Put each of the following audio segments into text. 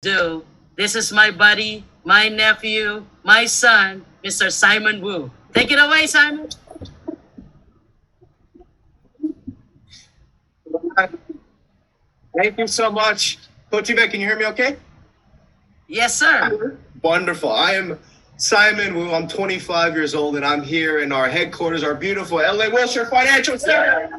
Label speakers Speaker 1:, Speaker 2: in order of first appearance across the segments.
Speaker 1: do. This is my buddy, my nephew, my son, Mr. Simon Wu. Take it away, Simon.
Speaker 2: Thank you so much. Coach Yvette, can you hear me okay?
Speaker 1: Yes, sir.
Speaker 2: Wonderful. I am Simon Wu. I'm 25 years old, and I'm here in our headquarters, our beautiful LA Wilshire Financial Center.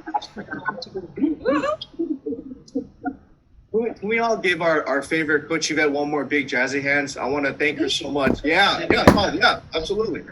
Speaker 2: Can we all give our favorite Coach Yvette one more big jazzy hands? I want to thank her so much. Yeah, absolutely.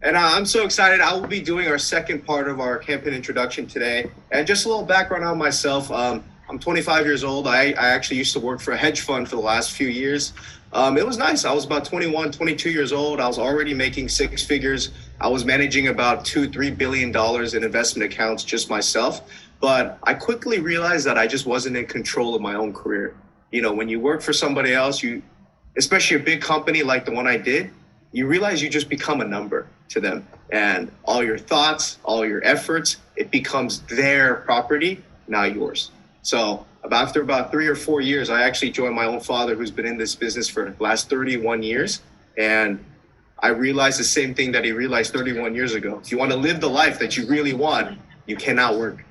Speaker 2: And I'm so excited. I will be doing our second part of our campaign introduction today. And just a little background on myself. I'm 25 years old. I actually used to work for a hedge fund for the last few years. It was nice. I was about 21, 22 years old. I was already making six figures. I was managing about $2-3 billion in investment accounts just myself. But I quickly realized that I just wasn't in control of my own career. You know, when you work for somebody else, especially a big company like the one I did, you realize you just become a number to them. And all your thoughts, all your efforts, it becomes their property, not yours. So after about 3 or 4 years, I actually joined my own father, who's been in this business for the last 31 years. And I realized the same thing that he realized 31 years ago. If you want to live the life that you really want, you cannot work.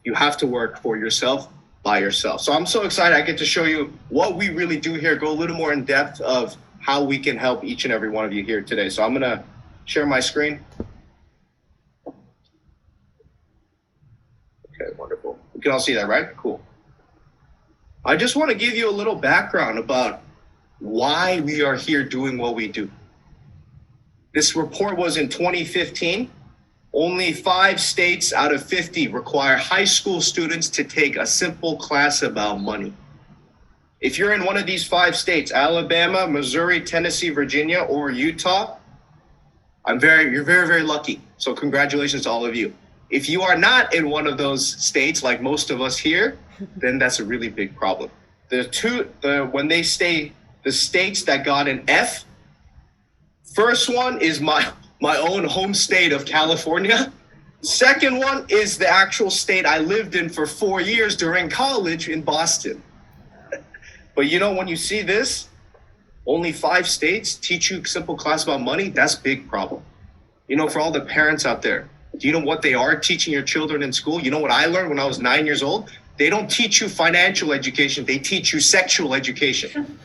Speaker 2: You have to work for yourself, by yourself. So I'm so excited I get to show you what we really do here, go a little more in depth of how we can help each and every one of you here today. So I'm going to share my screen. Okay, wonderful. You can all see that, right? Cool. I just want to give you a little background about why we are here doing what we do. This report was in 2015. Only 5 states out of 50 require high school students to take a simple class about money. If you're in one of these 5 states, Alabama, Missouri, Tennessee, Virginia, or Utah, you're very, very lucky. So congratulations to all of you. If you are not in one of those states, like most of us here, then that's a really big problem. When they say the states that got an F, first one is my own home state of California. Second one is the actual state I lived in for 4 years during college in Boston. But you know, when you see this, only 5 states teach you simple class about money, that's a big problem. You know, for all the parents out there, do you know what they are teaching your children in school? You know what I learned when I was 9 years old? They don't teach you financial education, they teach you sexual education.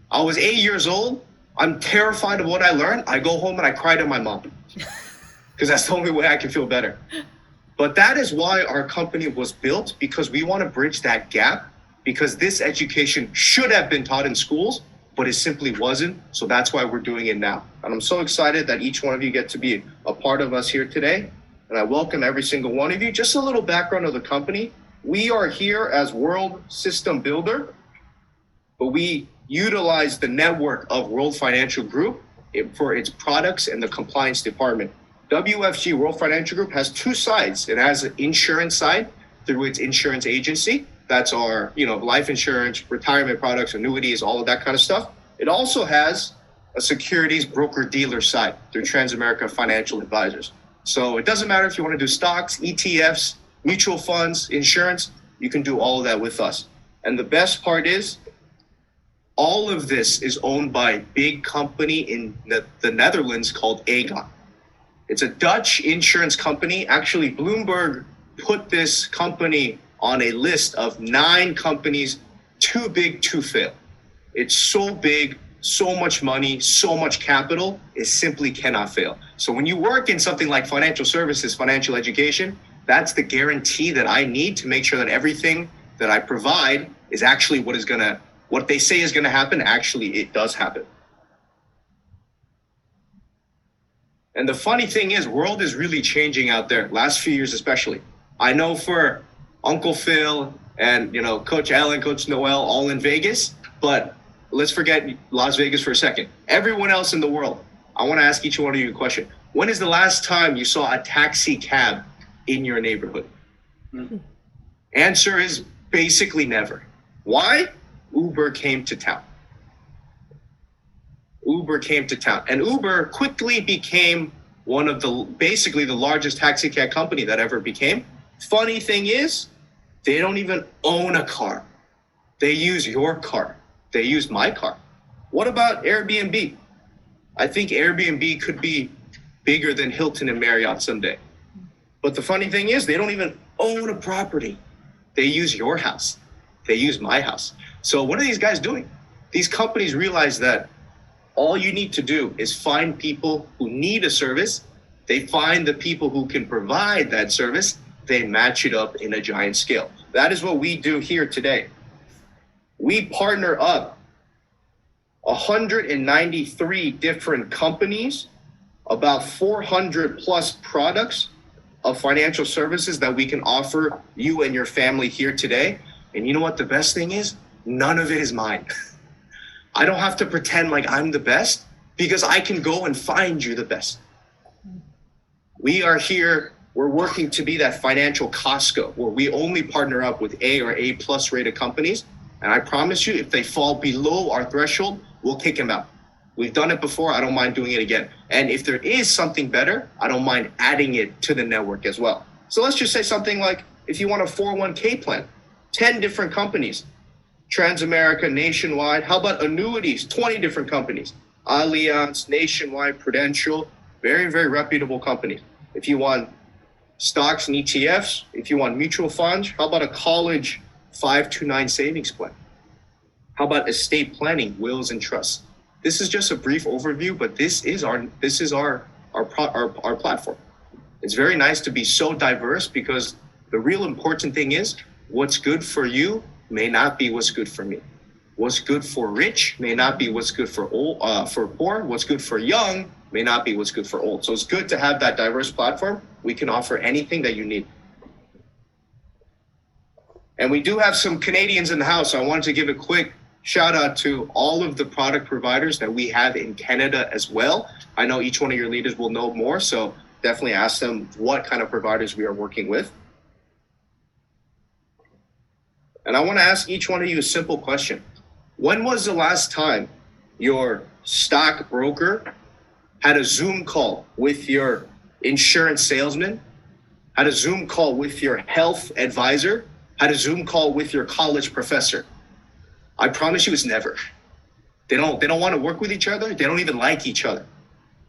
Speaker 2: I was 8 years old. I'm terrified of what I learned. I go home and I cry to my mom because that's the only way I can feel better. But that is why our company was built, because we want to bridge that gap, because this education should have been taught in schools, but it simply wasn't. So that's why we're doing it now. And I'm so excited that each one of you get to be a part of us here today. And I welcome every single one of you. Just a little background of the company. We are here as World System Builder, but we utilize the network of World Financial Group for its products and the compliance department. WFG, World Financial Group, has 2 sides. It has an insurance side through its insurance agency. That's our, life insurance, retirement products, annuities, all of that kind of stuff. It also has a securities broker-dealer side through Transamerica Financial Advisors. So it doesn't matter if you want to do stocks, ETFs, mutual funds, insurance, you can do all of that with us. And the best part is, all of this is owned by a big company in the Netherlands called Aegon. It's a Dutch insurance company. Actually, Bloomberg put this company on a list of 9 companies too big to fail. It's so big, so much money, so much capital, it simply cannot fail. So when you work in something like financial services, financial education, that's the guarantee that I need to make sure that everything that I provide is actually what they say is going to happen, actually it does happen. And the funny thing is, world is really changing out there, last few years especially. I know for Uncle Phil and Coach Allen, Coach Noel, all in Vegas, but let's forget Las Vegas for a second. Everyone else in the world, I want to ask each one of you a question. When is the last time you saw a taxi cab in your neighborhood? Answer is basically never. Why? Uber came to town. And Uber quickly became one of basically the largest taxi cab company that ever became. Funny thing is, they don't even own a car. They use your car. They use my car. What about Airbnb? I think Airbnb could be bigger than Hilton and Marriott someday. But the funny thing is, they don't even own a property. They use your house. They use my house. So what are these guys doing? These companies realize that all you need to do is find people who need a service. They find the people who can provide that service. They match it up in a giant scale. That is what we do here today. We partner up 193 different companies, about 400 plus products of financial services that we can offer you and your family here today. And you know what the best thing is? None of it is mine. I don't have to pretend like I'm the best because I can go and find you the best. We are here, we're working to be that financial Costco where we only partner up with A or A plus rated companies. And I promise you, if they fall below our threshold, we'll kick them out. We've done it before. I don't mind doing it again. And if there is something better, I don't mind adding it to the network as well. So let's just say something like, if you want a 401k plan, 10 different companies, Transamerica, Nationwide. How about annuities? 20 different companies, Allianz, Nationwide, Prudential, very, very reputable companies. If you want stocks and ETFs, if you want mutual funds, how about a college 529 savings plan? How about estate planning, wills and trusts? This is just a brief overview, but this is our platform. It's very nice to be so diverse because the real important thing is what's good for you may not be what's good for me. What's good for rich may not be what's good for old, for poor. What's good for young may not be what's good for old. So it's good to have that diverse platform. We can offer anything that you need. And we do have some Canadians in the house. So I wanted to give a quick shout out to all of the product providers that we have in Canada as well. I know each one of your leaders will know more, so definitely ask them what kind of providers we are working with. And I want to ask each one of you a simple question. When was the last time your stockbroker had a Zoom call with your insurance salesman, had a Zoom call with your health advisor, had a Zoom call with your college professor? I promise you it's never. They don't want to work with each other. They don't even like each other.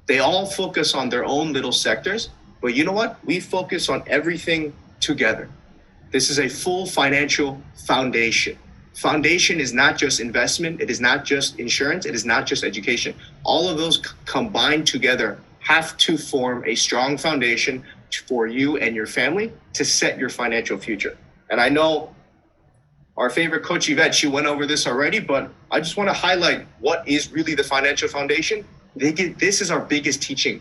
Speaker 2: They all focus on their own little sectors. But you know what? We focus on everything together. This is a full financial foundation. Foundation is not just investment. It is not just insurance. It is not just education. All of those combined together have to form a strong foundation for you and your family to set your financial future. And I know our favorite coach Yvette, she went over this already, but I just want to highlight what is really the financial foundation. This is our biggest teaching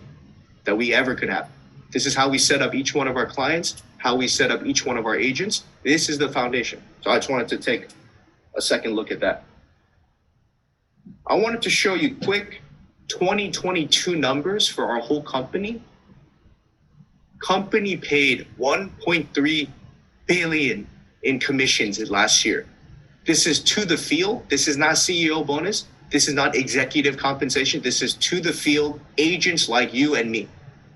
Speaker 2: that we ever could have. This is how we set up each one of our clients, how we set up each one of our agents. This is the foundation. So I just wanted to take a second look at that. I wanted to show you quick 2022 numbers for our whole company. Company paid 1.3 billion in commissions last year. This is to the field. This is not CEO bonus. This is not executive compensation. This is to the field agents like you and me.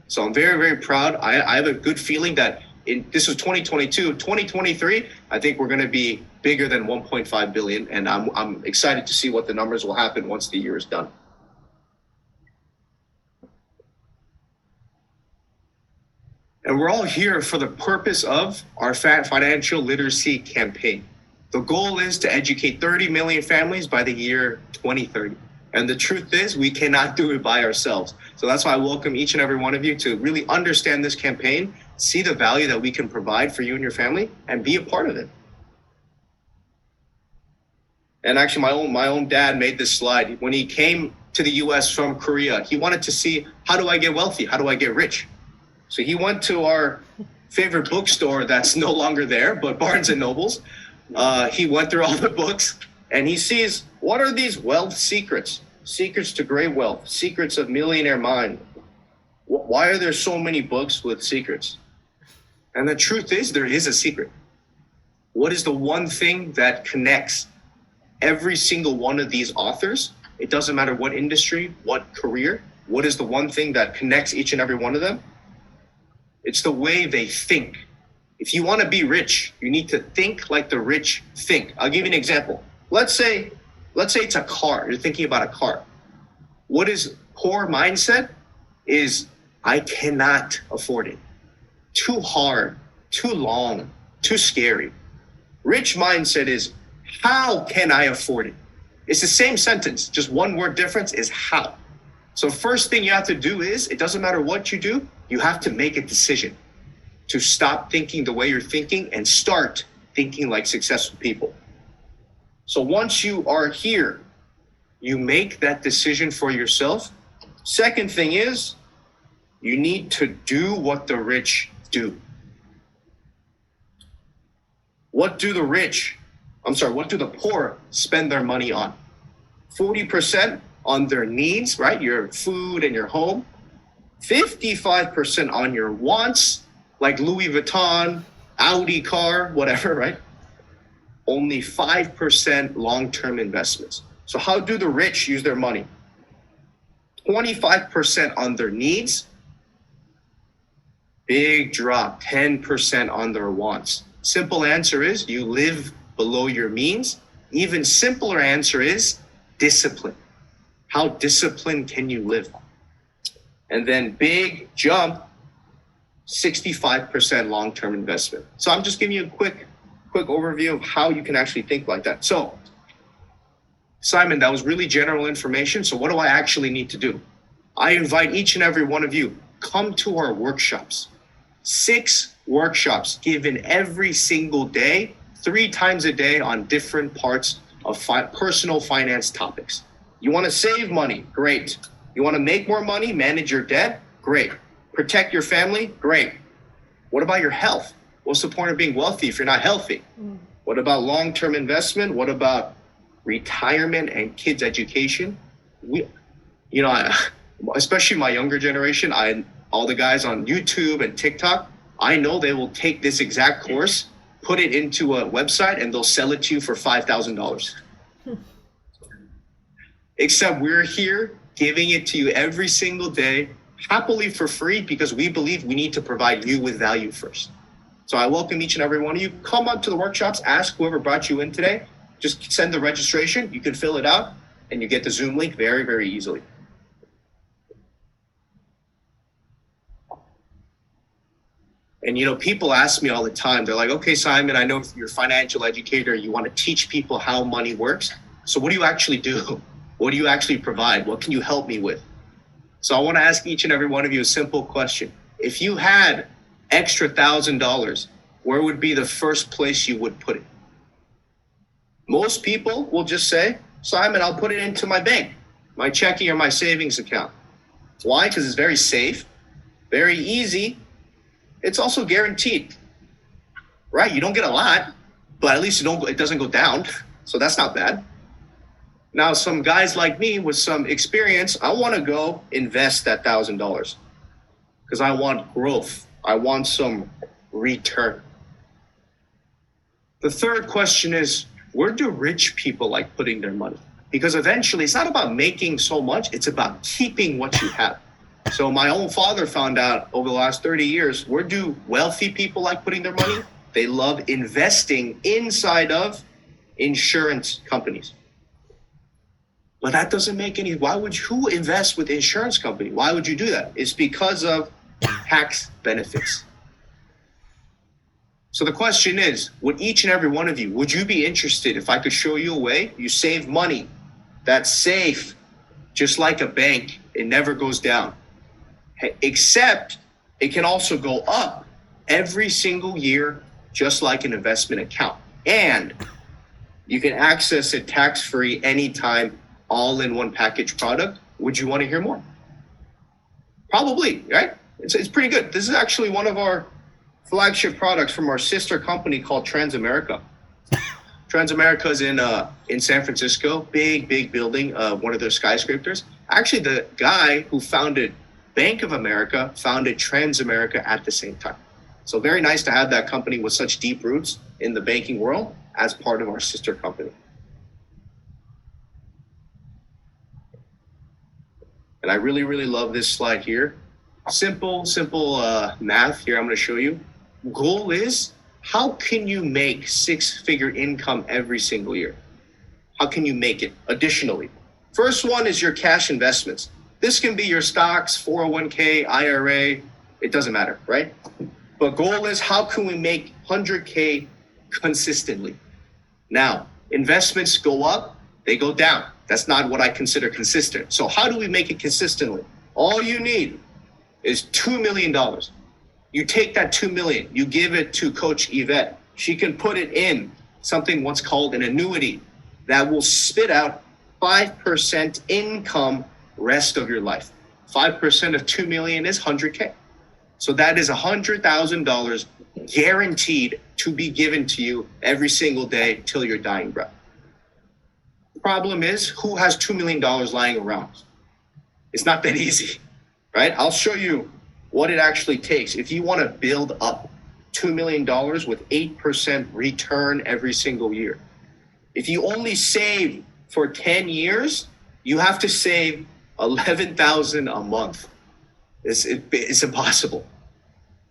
Speaker 2: So I'm very, very proud. I have a good feeling that this was 2022, 2023, I think we're going to be bigger than 1.5 billion. And I'm excited to see what the numbers will happen once the year is done. And we're all here for the purpose of our financial literacy campaign. The goal is to educate 30 million families by the year 2030. And the truth is, we cannot do it by ourselves. So that's why I welcome each and every one of you to really understand this campaign, see the value that we can provide for you and your family, and be a part of it. And actually, my own dad made this slide. When he came to the US from Korea, he wanted to see, how do I get wealthy? How do I get rich? So he went to our favorite bookstore that's no longer there, but Barnes and Nobles. He went through all the books and he sees, what are these wealth secrets? Secrets to great wealth, secrets of millionaire mind. Why are there so many books with secrets? And the truth is, there is a secret. What is the one thing that connects every single one of these authors? It doesn't matter what industry, what career. What is the one thing that connects each and every one of them? It's the way they think. If you want to be rich, you need to think like the rich think. I'll give you an example. Let's say let's say it's a car. You're thinking about a car. What is poor mindset is I cannot afford it. Too hard, too long, too scary. Rich mindset is how can I afford it? It's the same sentence, just one word difference is how. So first thing you have to do is, it doesn't matter what you do, you have to make a decision to stop thinking the way you're thinking and start thinking like successful people. So once you are here, you make that decision for yourself. Second thing is, you need to do what the rich do. What do the poor spend their money on? 40% on their needs, right? Your food and your home. 55% on your wants, like Louis Vuitton, Audi car, whatever, right? Only 5% long-term investments. So how do the rich use their money? 25% on their needs. Big drop, 10% on their wants. Simple answer is you live below your means. Even simpler answer is discipline. How disciplined can you live? And then big jump, 65% long-term investment. So I'm just giving you a quick overview of how you can actually think like that. So Simon, that was really general information. So what do I actually need to do? I invite each and every one of you, come to our workshops. 6 workshops given every single day, 3 times a day on different parts of personal finance topics. You want to save money? Great. You want to make more money, manage your debt? Great. Protect your family? Great. What about your health? What's the point of being wealthy if you're not healthy? What about long-term investment? What about retirement and kids' education? Especially my younger generation, all the guys on YouTube and TikTok, I know they will take this exact course, put it into a website, and they'll sell it to you for $5,000. Except we're here giving it to you every single day, happily for free, because we believe we need to provide you with value first. So I welcome each and every one of you. Come up to the workshops, ask whoever brought you in today. Just send the registration, you can fill it out, and you get the Zoom link very, very easily. And people ask me all the time, they're like, okay, Simon, I know you're a financial educator, you want to teach people how money works. So what do you actually do? What do you actually provide? What can you help me with? So I want to ask each and every one of you a simple question. If you had extra $1,000, where would be the first place you would put it? Most people will just say, Simon, I'll put it into my bank, my checking or my savings account. Why? Because it's very safe, very easy. It's also guaranteed, right? You don't get a lot, but at least it doesn't go down. So that's not bad. Now, some guys like me with some experience, I want to go invest that $1,000 because I want growth. I want some return. The third question is, where do rich people like putting their money? Because eventually it's not about making so much, it's about keeping what you have. So my own father found out over the last 30 years, where do wealthy people like putting their money? They love investing inside of insurance companies. But that doesn't make any, who invest with insurance company? Why would you do that? It's because of tax benefits. So the question is, would each and every one of you, would you be interested if I could show you a way you save money that's safe, just like a bank, it never goes down. Except it can also go up every single year, just like an investment account. And you can access it tax-free anytime, all in one package product. Would you want to hear more? Probably, right? It's pretty good. This is actually one of our flagship products from our sister company called Transamerica. Transamerica is in San Francisco, big building, one of their skyscrapers. Actually, the guy who founded Bank of America founded Transamerica at the same time. So very nice to have that company with such deep roots in the banking world as part of our sister company. And I really love this slide here. Simple math here I'm going to show you. Goal is, how can you make 6-figure income every single year? How can you make it additionally? First one is your cash investments. This can be your stocks, 401k, IRA, it doesn't matter, right? But goal is how can we make 100K consistently? Now, investments go up, they go down. That's not what I consider consistent. So how do we make it consistently? All you need is $2 million. You take that 2 million, you give it to Coach Yvette. She can put it in something what's called an annuity that will spit out 5% income rest of your life. 5% of 2 million is 100K. So that is $100,000 guaranteed to be given to you every single day till your dying breath. The problem is, who has $2 million lying around? It's not that easy, right? I'll show you what it actually takes. If you want to build up $2 million with 8% return every single year, if you only save for 10 years, you have to save $11,000 a month. It's impossible.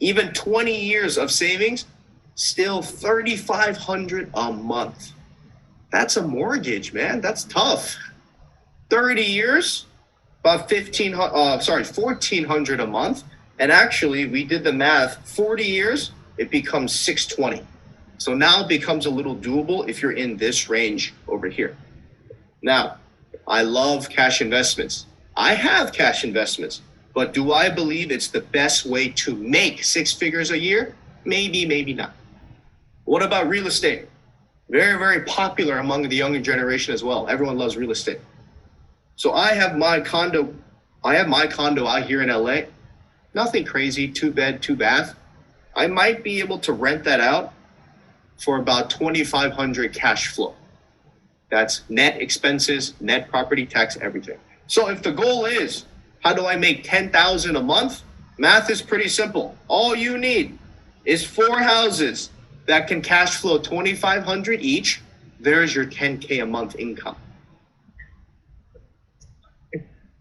Speaker 2: Even 20 years of savings, still $3,500 a month. That's a mortgage, man. That's tough. 30 years, about $1,400 a month. And actually, we did the math. 40 years, it becomes $620. So now it becomes a little doable if you're in this range over here. Now, I love cash investments. I have cash investments, but do I believe it's the best way to make 6 figures a year? Maybe, maybe not. What about real estate? Very, very popular among the younger generation as well. Everyone loves real estate. So I have my condo out here in LA. Nothing crazy, 2 bed, 2 bath. I might be able to rent that out for about $2,500 cash flow. That's net expenses, net property tax, everything. So if the goal is, how do I make $10,000 a month? Math is pretty simple. All you need is 4 houses that can cash flow $2,500 each. There's your $10K a month income.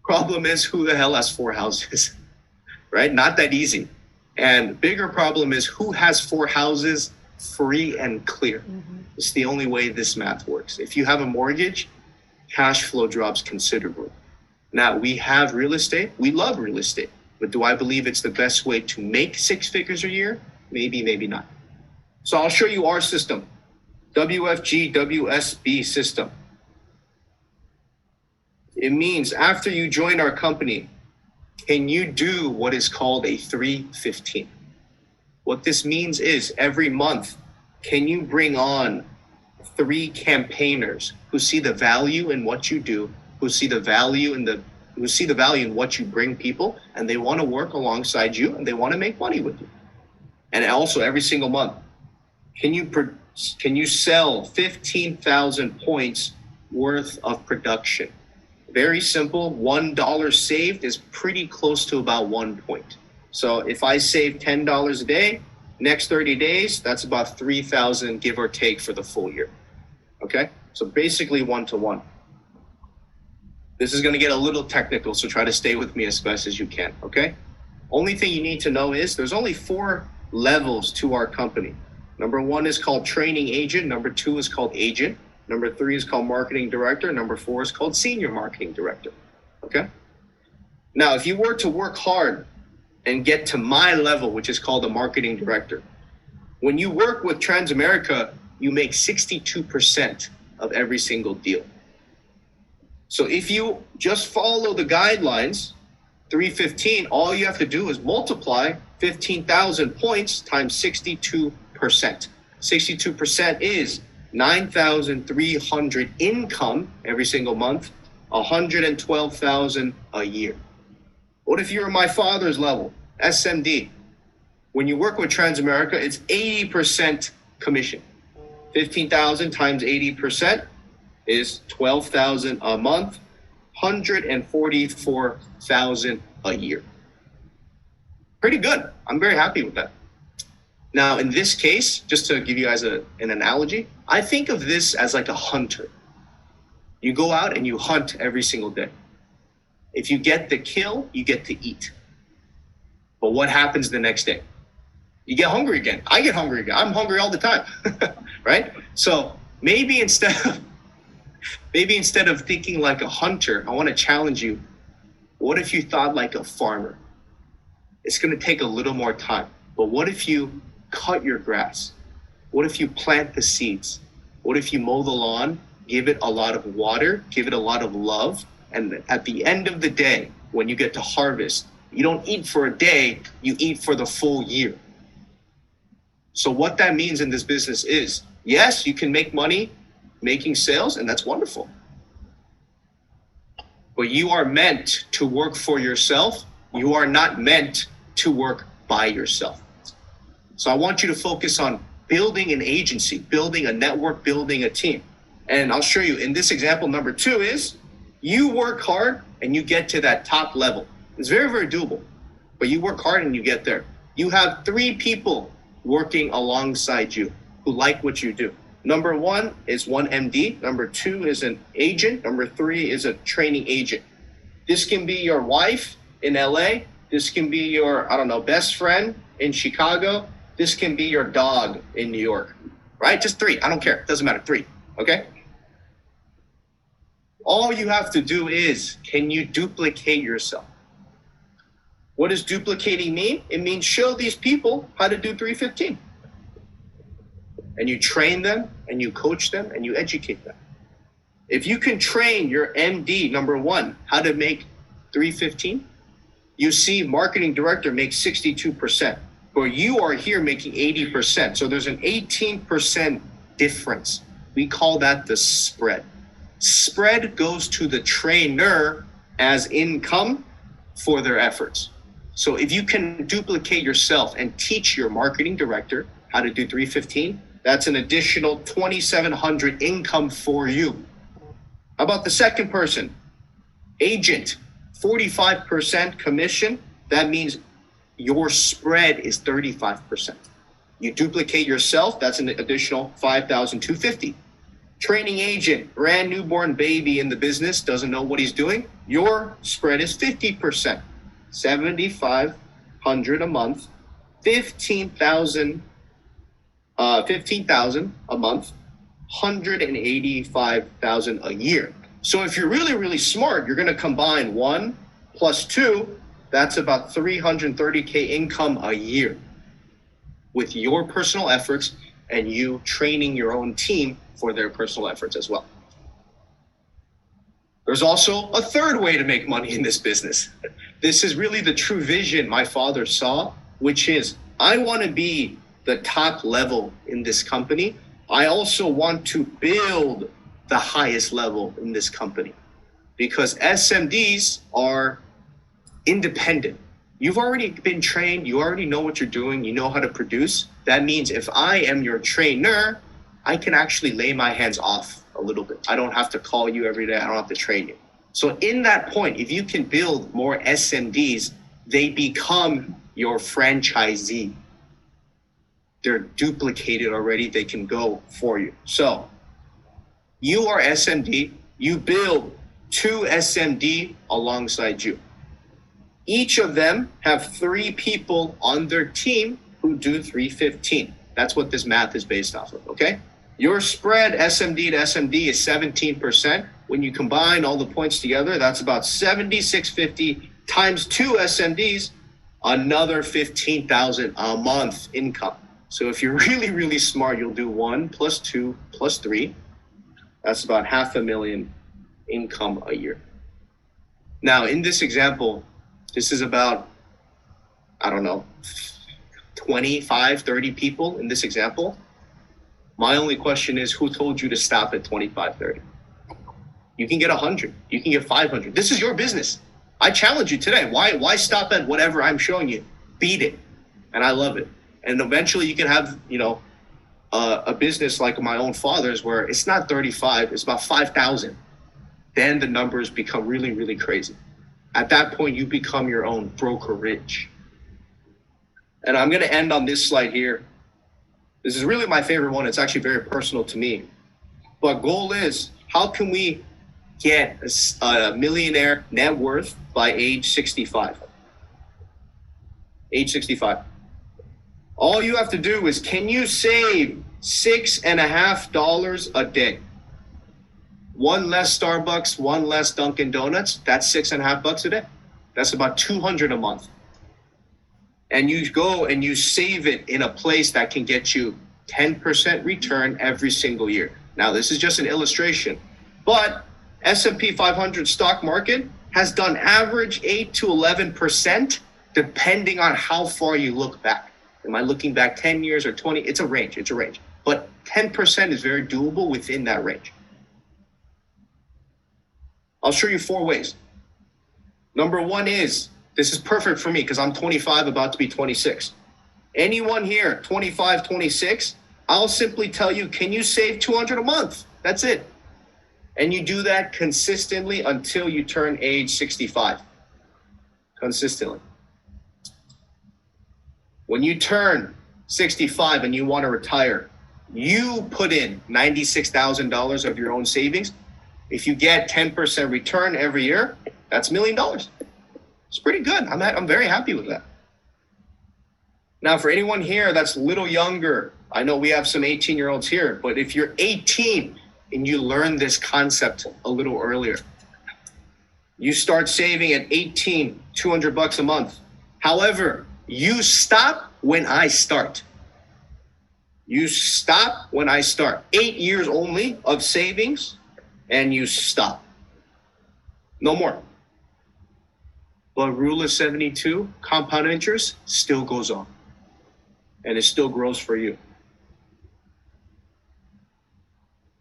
Speaker 2: Problem is, who the hell has 4 houses, right? Not that easy. And bigger problem is, who has 4 houses free and clear? Mm-hmm. It's the only way this math works. If you have a mortgage, cash flow drops considerably. Now, we have real estate. We love real estate. But do I believe it's the best way to make 6 figures a year? Maybe, maybe not. So I'll show you our system, WFG WSB system. It means after you join our company, can you do what is called a 315? What this means is every month, can you bring on 3 campaigners who see the value in what you do, who see the value in what you bring people, and they want to work alongside you and they want to make money with you. And also every single month, can you sell 15,000 points worth of production? Very simple. $1 saved is pretty close to about 1 point. So if I save $10 a day, next 30 days, that's about 3,000 give or take for the full year. Okay? So basically 1-to-1. This is going to get a little technical, so try to stay with me as best as you can. Okay? Only thing you need to know is there's only 4 levels to our company. Number 1 is called training agent. Number 2 is called agent. Number 3 is called marketing director. Number 4 is called senior marketing director. Okay? Now, if you were to work hard and get to my level, which is called a marketing director, when you work with Transamerica, you make 62% of every single deal. So if you just follow the guidelines, 315, all you have to do is multiply 15,000 points times 62%. 62% is 9,300 income every single month, 112,000 a year. What if you're my father's level, SMD? When you work with Transamerica, it's 80% commission. 15,000 times 80% is 12,000 a month, 144,000 a year. Pretty good. I'm very happy with that. Now, in this case, just to give you guys an analogy, I think of this as like a hunter. You go out and you hunt every single day. If you get the kill, you get to eat. But what happens the next day? You get hungry again. I get hungry again. I'm hungry all the time, right? So maybe instead Maybe instead of thinking like a hunter, I want to challenge you. What if you thought like a farmer? It's going to take a little more time. But what if you cut your grass? What if you plant the seeds? What if you mow the lawn, give it a lot of water, give it a lot of love, and at the end of the day, when you get to harvest, you don't eat for a day, you eat for the full year. So what that means in this business is, yes, you can make money making sales, and that's wonderful. But you are meant to work for yourself. You are not meant to work by yourself. So I want you to focus on building an agency, building a network, building a team. And I'll show you in this example, number 2 is you work hard and you get to that top level. It's very, very doable, but you work hard and you get there. You have 3 people working alongside you who like what you do. Number 1 is one MD. Number 2 is an agent. Number 3 is a training agent. This can be your wife in LA. This can be your, best friend in Chicago. This can be your dog in New York, right? Just 3. I don't care. It doesn't matter. 3. Okay? All you have to do is, can you duplicate yourself? What does duplicating mean? It means show these people how to do 315. And you train them, and you coach them, and you educate them. If you can train your MD, number 1, how to make 315, you see marketing director makes 62%, but you are here making 80%. So there's an 18% difference. We call that the spread. Spread goes to the trainer as income for their efforts. So if you can duplicate yourself and teach your marketing director how to do 315, that's an additional $2,700 income for you. How about the second person? Agent, 45% commission. That means your spread is 35%. You duplicate yourself, that's an additional $5,250. Training agent, brand newborn baby in the business, doesn't know what he's doing. Your spread is 50%, $7,500 a month, $15,000 a month, $185,000 a year. So if you're really, really smart, you're going to combine 1 plus 2. That's about $330K income a year with your personal efforts and you training your own team for their personal efforts as well. There's also a third way to make money in this business. This is really the true vision my father saw, which is I want to be the top level in this company. I also want to build the highest level in this company because SMDs are independent. You've already been trained. You already know what you're doing. You know how to produce. That means if I am your trainer, I can actually lay my hands off a little bit. I don't have to call you every day. I don't have to train you. So in that point, if you can build more SMDs, they become your franchisee. They're duplicated already. They can go for you. So you are SMD. You build 2 SMD alongside you. Each of them have 3 people on their team who do 315. That's what this math is based off of, okay? Your spread SMD to SMD is 17%. When you combine all the points together, that's about 7,650 times 2 SMDs, another 15,000 a month income. So if you're really, really smart, you'll do 1 plus 2 plus 3. That's about $500,000 income a year. Now, in this example, this is about, 25, 30 people in this example. My only question is, who told you to stop at 25, 30? You can get 100. You can get 500. This is your business. I challenge you today. Why stop at whatever I'm showing you? Beat it. And I love it. And eventually you can have, a business like my own father's where it's not 35, it's about 5,000. Then the numbers become really, really crazy. At that point, you become your own brokerage. And I'm going to end on this slide here. This is really my favorite one. It's actually very personal to me. But goal is, how can we get a millionaire net worth by age 65? Age 65. All you have to do is, can you save $6.50 a day? one less Starbucks, one less Dunkin' Donuts, that's $6.50 a day. That's about 200 a month. And you go and you save it in a place that can get you 10% return every single year. Now, this is just an illustration, but S&P 500 stock market has done average 8 to 11%, depending on how far you look back. Am I looking back 10 years or 20? It's a range. But 10% is very doable within that range. I'll show you 4 ways. Number 1 is, this is perfect for me because I'm 25, about to be 26. Anyone here, 25, 26, I'll simply tell you, can you save 200 a month? That's it. And you do that consistently until you turn age 65. Consistently. When you turn 65 and you want to retire, you put in $96,000 of your own savings. If you get 10% return every year, that's $1 million. It's pretty good. I'm very happy with that. Now, for anyone here that's a little younger, I know we have some 18-year-olds here, but if you're 18 and you learn this concept a little earlier, you start saving at 18, $200 a month. However, you stop when I start. You stop when I start. 8 years only of savings, and you stop. No more. But rule of 72, compound interest, still goes on. And it still grows for you.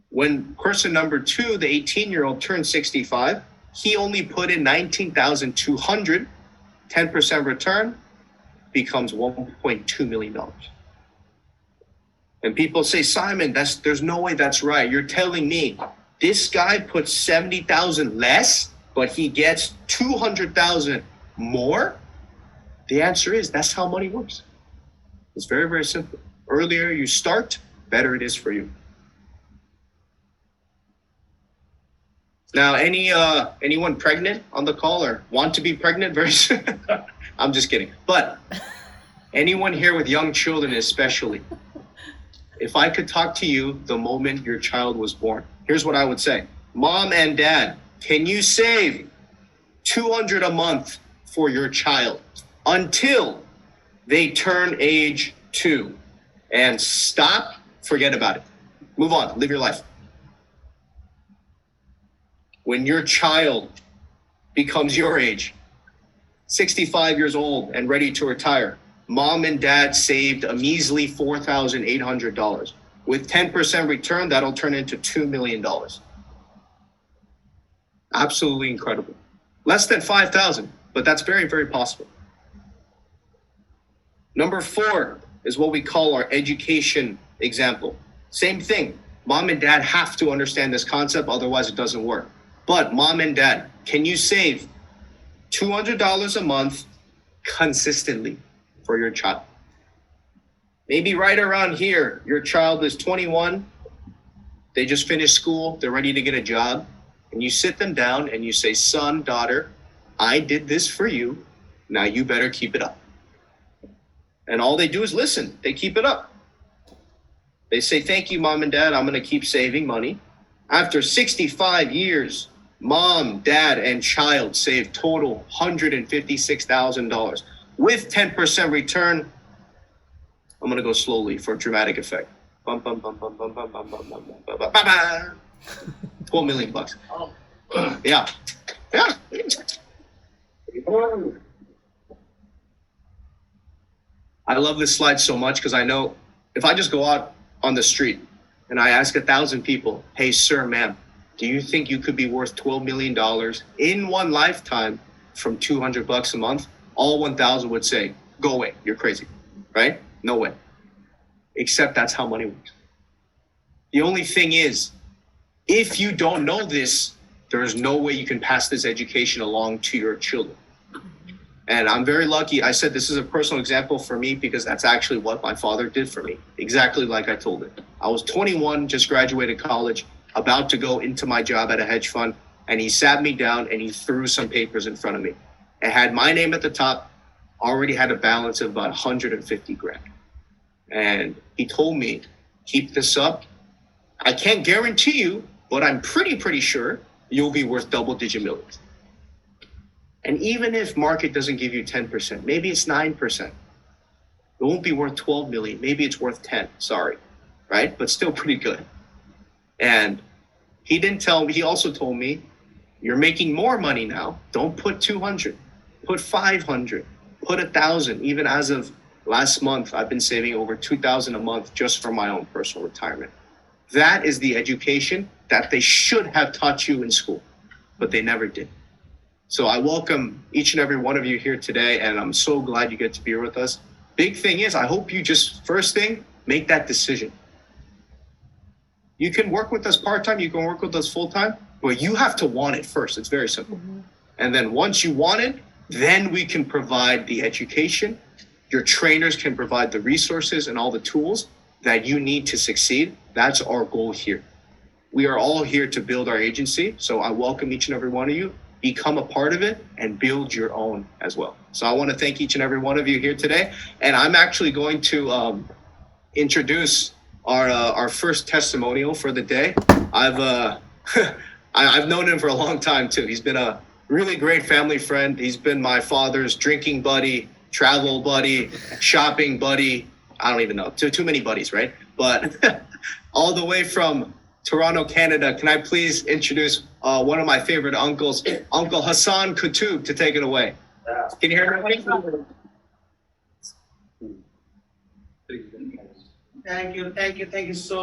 Speaker 2: When person number 2, the 18-year-old, turned 65, he only put in $19,200, 10% return, becomes $1.2 million. And people say, Simon, there's no way that's right. You're telling me this guy puts 70,000 less, but he gets 200,000 more? The answer is that's how money works. It's very, very simple. Earlier you start, better it is for you. Now, anyone pregnant on the call or want to be pregnant very soon? I'm just kidding. But anyone here with young children especially, if I could talk to you the moment your child was born, here's what I would say. Mom and dad, can you save $200 a month for your child until they turn age 2? And stop, forget about it. Move on, live your life. When your child becomes your age, 65 years old and ready to retire, mom and dad saved a measly $4,800. With 10% return, that'll turn into $2 million. Absolutely incredible. Less than 5,000, but that's very, very possible. Number 4 is what we call our education example. Same thing. Mom and dad have to understand this concept, otherwise it doesn't work. But mom and dad, can you save $200 a month consistently for your child? Maybe right around here, your child is 21, they just finished school, they're ready to get a job, and you sit them down and you say, son, daughter, I did this for you, now you better keep it up. And all they do is listen, they keep it up. They say, thank you, mom and dad, I'm gonna keep saving money. After 65 years, mom, dad, and child saved total $156,000. With 10% return, I'm gonna go slowly for dramatic effect. Bum, bum, bum, bum, bum, bum, bum, bum, bum, bum, bum, bum, 12 million bucks. Yeah. Yeah. I love this slide so much because I know if I just go out on the street and I ask 1,000 people, hey, sir, ma'am, do you think you could be worth $12 million in one lifetime from $200 a month? All 1,000 would say, go away, you're crazy, right? No way. Except that's how money works. The only thing is, if you don't know this, there's no way you can pass this education along to your children. And I'm very lucky. I said this is a personal example for me because that's actually what my father did for me. Exactly like I told it. I was 21, just graduated college, about to go into my job at a hedge fund. And he sat me down and he threw some papers in front of me. It had my name at the top, already had a balance of about 150 grand. And he told me, keep this up. I can't guarantee you but I'm pretty sure you'll be worth double-digit millions. And even if market doesn't give you 10%, maybe it's 9%. It won't be worth 12 million. Maybe it's worth 10. Sorry, right? But still pretty good. And he didn't tell me. He also told me, you're making more money now. Don't put 200. Put 500. Put 1,000. Even as of last month, I've been saving over 2,000 a month just for my own personal retirement. That is the education that they should have taught you in school, but they never did. So I welcome each and every one of you here today, and I'm so glad you get to be here with us. Big thing is, I hope you just, first thing, make that decision. You can work with us part-time, you can work with us full-time, but you have to want it first. It's very simple. And then once you want it, then we can provide the education. Your trainers can provide the resources and all the tools that you need to succeed. That's our goal here. We are all here to build our agency. So I welcome each and every one of you. Become a part of it and build your own as well. So I want to thank each and every one of you here today. And I'm actually going to introduce our first testimonial for the day. I've known him for a long time too. He's been a really great family friend. He's been my father's drinking buddy, travel buddy, shopping buddy. I don't even know, too many buddies, right? But all the way from Toronto, Canada, can I please introduce one of my favorite uncles, Uncle Hassan Kutub, to take it away. Can you hear me?
Speaker 3: Thank you so